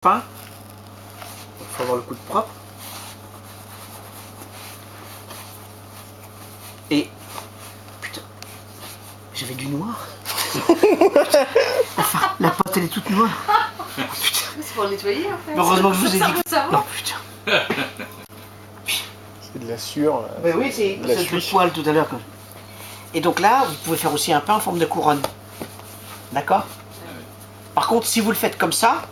pain. Il faut avoir le coude propre. Et putain, j'avais du noir. Enfin, la pâte elle est toute noire. Oh, putain. C'est pour le nettoyer en fait. Heureusement que je vous ai dit. Non, putain. C'est de la sueur. Ben oui, c'est le poil tout à l'heure. Et donc là, vous pouvez faire aussi un pain en forme de couronne. D'accord? Par contre, si vous le faites comme ça,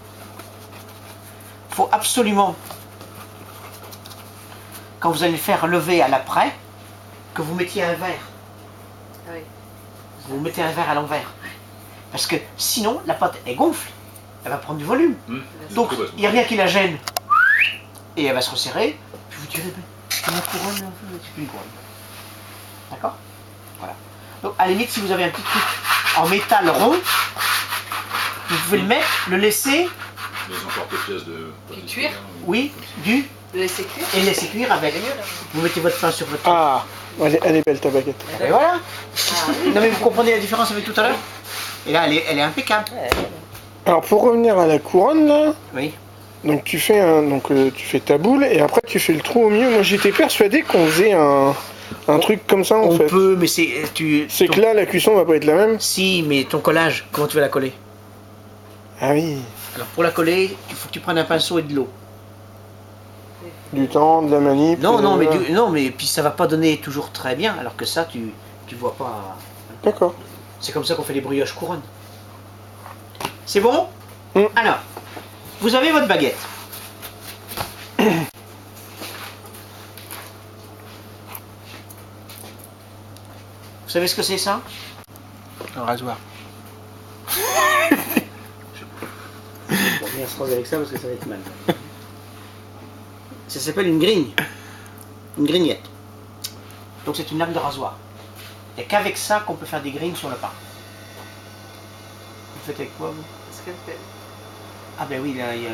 il faut absolument, quand vous allez le faire lever à l'après, que vous mettiez un verre. Ah oui. Vous mettez un verre à l'envers. Parce que sinon, la pâte, elle gonfle. Elle va prendre du volume. Donc, il n'y a rien qui la gêne. Et elle va se resserrer. Puis vous tirez une couronne, c'est plus une couronne. D'accord? Voilà. Donc, à la limite, si vous avez un petit truc en métal rond, vous pouvez le mettre, le laisser. Les emporte-pièces de. Du cuir. Oui, du. Le laisser cuire. Et laisser cuire avec. Vous mettez votre pain sur votre. Ah, elle est belle ta baguette. Et voilà. Ah, oui. Non mais vous comprenez la différence avec tout à l'heure? Et là, elle est impeccable. Alors pour revenir à la couronne là, Oui. donc tu fais tu fais ta boule et après tu fais le trou au milieu. Moi j'étais persuadé qu'on faisait un truc comme ça en On fait. peut, mais c'est. C'est que là la cuisson va pas être la même. Si, mais ton collage, comment tu vas la coller? Ah oui. Alors pour la coller, il faut que tu prennes un pinceau et de l'eau. Du temps, de la manip. Non, non, mais voilà. non, mais puis ça va pas donner toujours très bien, alors que ça, tu vois pas. D'accord. C'est comme ça qu'on fait les brioches couronnes. C'est bon? Mm. Alors, vous avez votre baguette. Vous savez ce que c'est ça? Un rasoir. On va bien se raser avec ça parce que ça va être mal. Ça s'appelle une grigne. Une grignette. Donc c'est une lame de rasoir. Il n'y a qu'avec ça qu'on peut faire des grignes sur le pain. Vous faites avec quoi vous? Scalpel. Ah ben oui, là, il y a...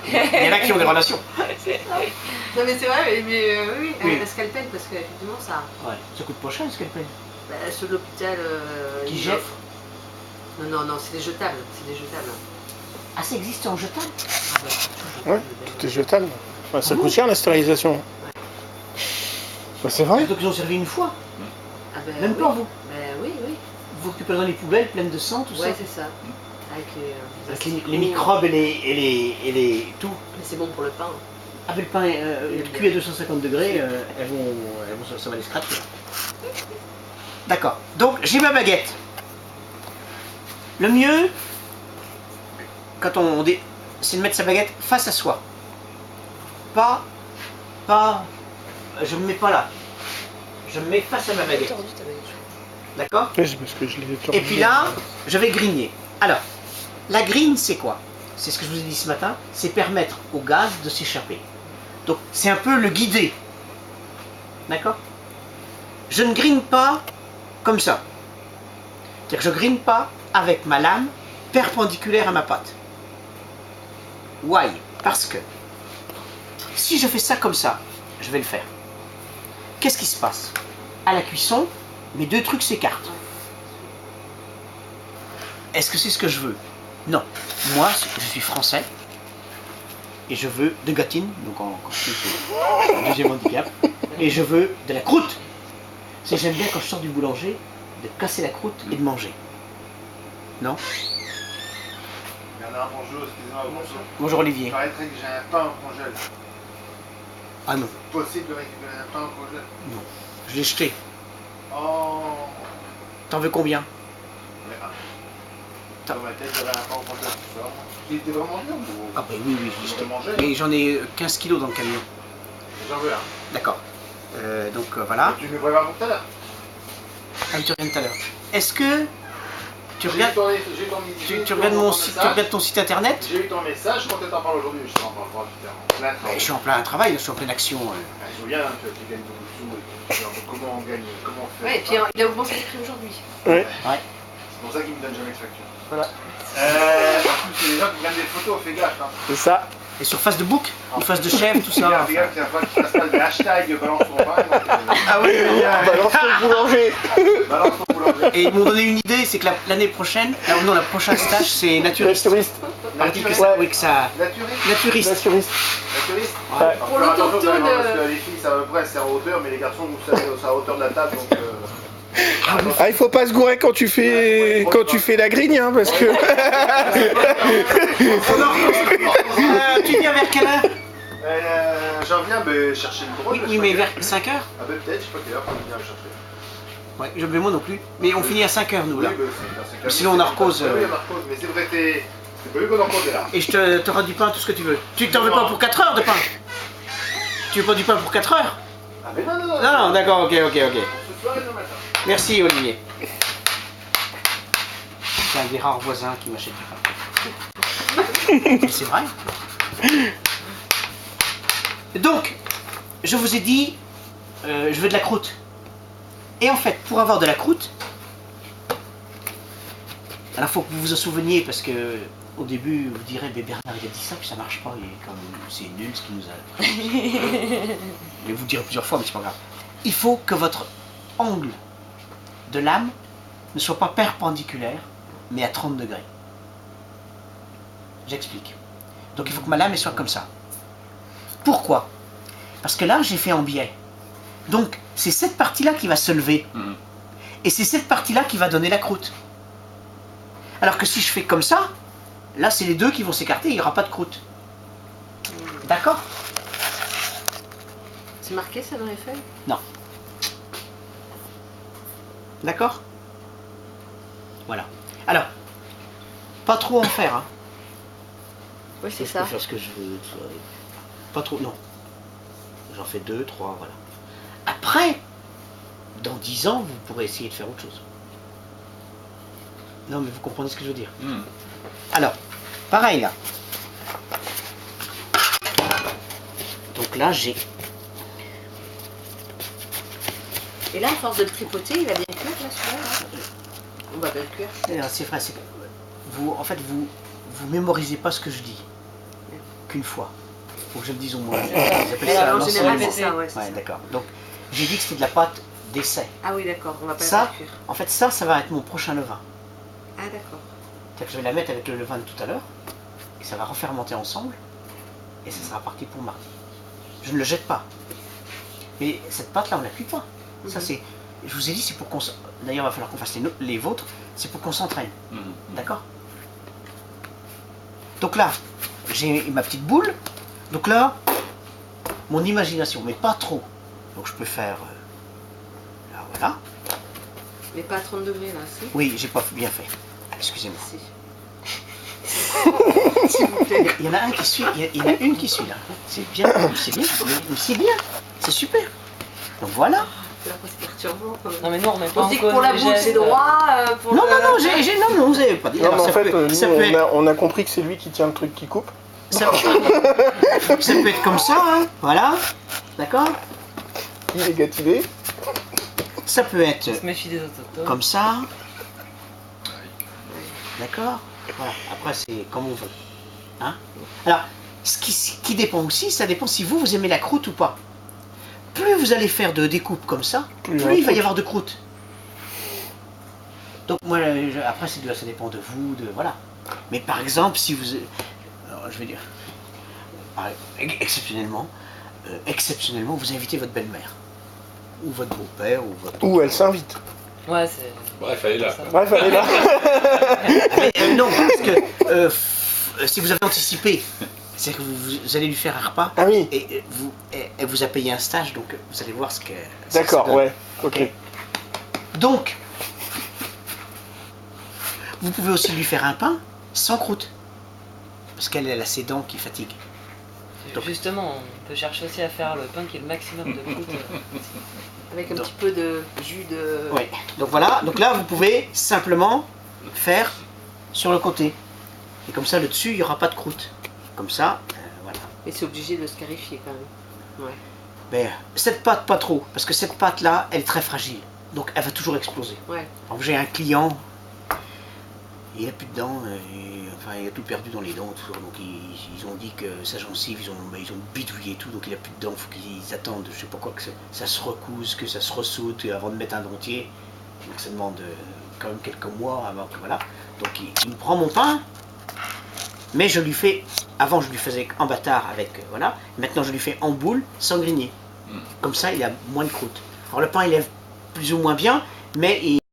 Il y en a qui ont des relations. Non mais c'est vrai, mais oui, Oui. la scalpel parce qu'effectivement ça. Ouais, ça coûte pas cher le scalpel. Bah, ceux de l'hôpital. Qui ils jettent? offrent. Non, non, non, c'est des jetables. C'est des jetables. Ah, ça existe en jetable? Ah, bah, tout Ouais, tout est jetable. Ouais, ça coûte cher la stérilisation. Bah, c'est vrai. Donc ils ont servi une fois. Ah, bah, Même oui. pas vous. Bah oui, oui. Vous récupérez dans les poubelles pleines de sang, tout Ouais, ça. c'est ça. Avec Avec les microbes et les tout. Mais c'est bon pour le pain. Avec le pain cuit à 250 degrés, ça va les scratcher. D'accord. Donc j'ai ma baguette. Le mieux, quand on dit, c'est de mettre sa baguette face à soi. Pas, je me mets pas là. Je me mets face à ma baguette. D'accord? Ouais, c'est parce que je l'ai tordu. Et puis là, je vais grigner. Alors, la grigne, c'est quoi? C'est ce que je vous ai dit ce matin, c'est permettre au gaz de s'échapper. Donc, c'est un peu le guider. D'accord? Je ne grigne pas comme ça. C'est-à-dire que je grigne pas avec ma lame perpendiculaire à ma pâte. Why? Parce que si je fais ça comme ça, je vais le faire. Qu'est-ce qui se passe? À la cuisson, mes deux trucs s'écartent. Est-ce que c'est ce que je veux? Non. Moi, je suis français et je veux de gâtine, donc en deuxième handicap, et je veux de la croûte. C'est j'aime bien quand je sors du boulanger de casser la croûte et de manger. Non? Bernard, bonjour, excusez-moi, bonjour. Bonjour Olivier. Il paraîtrait que j'ai un pain au congèle. Ah non, Possible de récupérer un pain au congèle? non. Je l'ai jeté. Oh. T'en veux combien? Mais dans ma tête, j'avais un pain au congèle ce soir. Il était vraiment bien ou... Ah ben oui, oui, je l'ai Je jeté. vais manger. Mais j'en ai 15 kilos dans le camion. J'en veux un. D'accord. Donc voilà. Tu me prépares tout à l'heure. Ah, tu reviens tout à l'heure. Est-ce que tu J'ai regardes, tu regardes ton site internet? J'ai eu ton message, je comptais t'en parler aujourd'hui, je t'en parle pas plus tard. Je suis en plein travail, je suis en pleine action. Je veux bien, tu gagnes beaucoup de sous. Alors, comment on gagne, comment on fait? Ouais, et puis il a augmenté les prix aujourd'hui. Ouais. Ouais. C'est pour ça qu'il me donne jamais de facture. Voilà. En plus, c'est les gens qui gagnent des photos, fais gaffe. Hein. C'est ça. Et surface de bouc, une face de chèvre, tout ça. Regarde, tiens, pas qu'il fasse pas des hashtags balance ton pain. Ah oui, Balance ton boulanger. Balance ton boulanger. et ils m'ont donné une idée, c'est que l'année prochaine, non, la prochaine stage, c'est naturiste. Naturiste. Paraît-il que ça, oui, que ça... Naturiste. Naturiste. Naturiste. Naturiste. Ouais. Alors, Pour faire attention, l'autochtone, quand même, parce que les filles, ça à peu près, c'est en hauteur, mais les garçons, vous savez, c'est à hauteur de la table, donc... Ah, il faut pas se gourer quand tu fais la grigne, hein, parce que... Tu viens vers quelle heure? J'en viens chercher le gros. Oui, mais vers 5h? Ah ben peut-être, je sais pas quelle heure, faut venir le chercher. Ouais, je vais moi non plus. Mais on finit à 5h nous là. Oui, c'est clair. Sinon, on en repose, Oui, on en repose, mais c'est vrai, c'est pas lui qu'on en repose là. Et je t'aurai du pain, tout ce que tu veux. Tu t'en veux pas pour 4 heures de pain? Tu veux pas du pain pour 4 heures? Ah mais non, non, non. Non, d'accord, ok. Pour ce soir et demain matin. Merci Olivier. C'est un des rares voisins qui m'achète du pain. Mais c'est vrai. Donc, je vous ai dit, je veux de la croûte. Et en fait, pour avoir de la croûte, alors il faut que vous vous en souveniez parce que au début vous direz, mais Bernard il a dit ça puis ça marche pas, c'est nul ce qu'il nous a appris. Mais vous le direz plusieurs fois, mais c'est pas grave. Il faut que votre angle de lame ne soit pas perpendiculaire, mais à 30 degrés. J'explique. Donc il faut que ma lame elle soit comme ça. Pourquoi? Parce que là j'ai fait en biais. Donc c'est cette partie-là qui va se lever. Et c'est cette partie-là qui va donner la croûte. Alors que si je fais comme ça, là c'est les deux qui vont s'écarter, il n'y aura pas de croûte. D'accord? C'est marqué ça dans les feuilles? Non. D'accord? Voilà. Alors, pas trop en faire. Hein. Oui, c'est Je ça. peux faire ce que je veux. Pas trop, non. J'en fais 2, 3, voilà. Après, dans 10 ans, vous pourrez essayer de faire autre chose. Non, mais vous comprenez ce que je veux dire. Alors, pareil là. Donc là, j'ai... Et là, à force de le tripoter, il va bien cuire là, celui-là. On va bien le cuire. C'est vrai, c'est que vous, en fait, vous mémorisez pas ce que je dis qu'une fois. Faut que je le dise au moins. Ils appellent ça En un général, enseignement. c'est ça, ouais. c'est Ouais, ça. d'accord. Donc, j'ai dit que c'était de la pâte d'essai. Ah oui, d'accord, on va pas Ça, la faire cuire. en fait, ça va être mon prochain levain. Ah d'accord. C'est-à-dire que je vais la mettre avec le levain de tout à l'heure, et ça va refermenter ensemble, et ça sera parti pour mardi. Je ne le jette pas. Mais cette pâte-là, on ne la cuit pas. Ça, c'est... Je vous ai dit, c'est pour qu'on... D'ailleurs, il va falloir qu'on fasse les vôtres, c'est pour qu'on s'entraîne. D'accord? Donc là, j'ai ma petite boule. Donc là, mon imagination, mais pas trop. Donc je peux faire... là, voilà. Mais pas à 30 degrés là, si. Oui, j'ai pas bien fait. Excusez-moi. Si. S'il vous plaît. Il y en a un qui suit, il y en a une qui suit là. C'est bien, c'est bien, c'est super. Donc voilà. C'est la presque perturbant quand même. Non mais nous on met pas On en dit que cause pour la les boule gestes. c'est droit, pour Non, le... non, non, non, vous avez pas dit. Non, Alors, mais en ça fait, peut, nous, ça peut être, on a compris que c'est lui qui tient le truc qui coupe. ça peut être comme ça, hein, voilà, d'accord. Il est gâtivé. Ça peut être On se méfie des autochtones. comme ça, d'accord. Voilà. Après c'est comme on veut, hein. Alors, ce qui dépend aussi, ça dépend si vous aimez la croûte ou pas. Plus vous allez faire de découpes comme ça, Plus plus il va y croûte. avoir de croûte. Donc moi, après ça dépend de vous, de voilà. Mais par exemple, si vous, alors, je vais dire, exceptionnellement, vous invitez votre belle-mère ou votre beau-père ou votre. Ou elle s'invite. Ouais, c'est... Bref, elle est là. Ça. Bref, elle est là. Mais, non, parce que si vous avez anticipé, c'est que vous allez lui faire un repas. Ah oui. Et elle vous a payé un stage, donc vous allez voir ce que. D'accord, ça donne. ouais. Ok. Donc, vous pouvez aussi lui faire un pain sans croûte. Parce qu'elle a ses dents qui fatiguent. Donc- Justement, on peut chercher aussi à faire le pain qui est le maximum de croûte. Avec un Donc- petit peu de jus de... Ouais. Donc voilà, donc là vous pouvez simplement faire sur le côté. Et comme ça, le dessus, il n'y aura pas de croûte. Comme ça, voilà. Et c'est obligé de scarifier quand même. Ouais. Mais cette pâte, pas trop. Parce que cette pâte-là, elle est très fragile. Donc elle va toujours exploser. Ouais. Donc j'ai un client, il a plus de dents, enfin il a tout perdu dans les dents, tout, donc ils ont dit que sa gencive, ils ont bidouillé tout, donc il a plus de dents, il faut qu'ils attendent, je sais pas quoi, que ça se recouse, que ça se ressaute avant de mettre un dentier, donc ça demande quand même quelques mois avant que voilà, donc il me prend mon pain, mais je lui fais, avant je lui faisais en bâtard avec, voilà, maintenant je lui fais en boule sans grigner, comme ça il a moins de croûte. Alors le pain il lève plus ou moins bien, mais